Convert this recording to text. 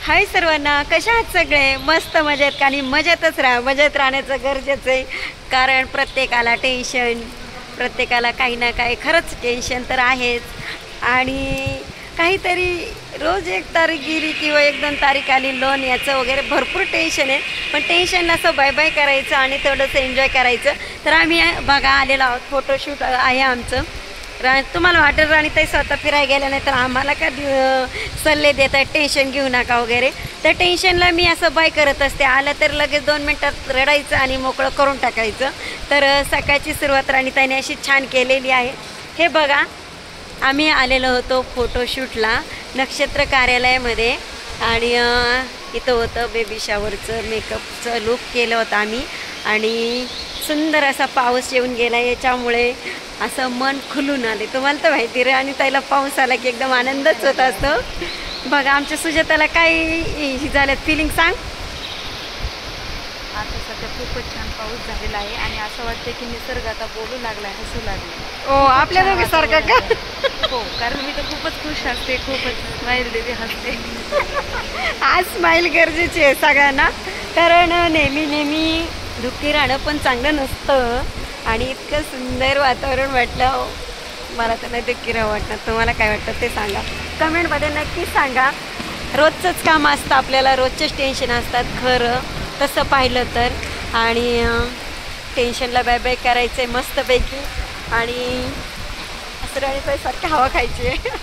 हाय सर्वांना, कशा आहात सगळे? मस्त मजेत का? आणि मजेतच राहा. मजेत राहण्याचं गरजेचं आहे, कारण प्रत्येकाला टेन्शन, प्रत्येकाला काही ना काही खरंच टेन्शन तर आहेच. आणि काहीतरी रोज एक तारीख गेली किंवा एक दोन तारीख आली लोन याचं वगैरे भरपूर टेन्शन आहे. पण टेन्शनला असं बाय बाय करायचं आणि थोडंसं एन्जॉय करायचं. तर आम्ही बघा आलेलो आहोत, फोटोशूट आहे आमचं. तुम्हाला वाटेल राणीताई स्वतः फिरायला गेल्या नाही तर आम्हाला का सल्ले देत आहेत टेन्शन घेऊ नका वगैरे. त्या टेन्शनला मी असं बाय करत असते. आलं तर लगेच 2 मिनटात रडायचं आणि मोकळं करून टाकायचं. तर सकाळची सुरुवात राणीताईने अशी छान केलेली आहे. हे बघा, आम्ही आलेलो होतो फोटोशूटला नक्षत्र कार्यालयामध्ये. आणि इथं होतं बेबी शावरचं मेकअपचं लुक केलं होतं आम्ही. आणि सुंदर असा पाऊस येऊन गेला, याच्यामुळे असं मन खुलून आले. तुम्हाला तर माहिती रे, आणि त्याला पाऊस आला की एकदम आनंदच होत असतो. बघा आमच्या सुजाताला काय झालं फिलिंग सांग. आता सध्या खूपच छान पाऊस झालेला आहे आणि असं वाटतं की निसर्ग आता बोलू लागला, हसू लागला. ओ आपल्या दोघीसारखं का? हो, कारण मी तर खूपच खुश असते, खूपच स्माईल देते, हसते. आज स्माईल गरजेची आहे सगळ्यांना, कारण नेहमी नेहमी दुःखी राहणं पण चांगलं नसतं. आणि इतकं सुंदर वातावरण वाटलं, मला तर नाही दुःखी राहू वाटणार. तुम्हाला काय वाटतं ते सांगा, कमेंटमध्ये नक्की सांगा. रोजचंच काम असतं आपल्याला, रोजचेच टेन्शन असतात खरं तसं पाहिलं तर. आणि टेन्शनला बाय बाय करायचं आहे मस्तपैकी आणि असं राणीताईसारखी हवा खायची आहे.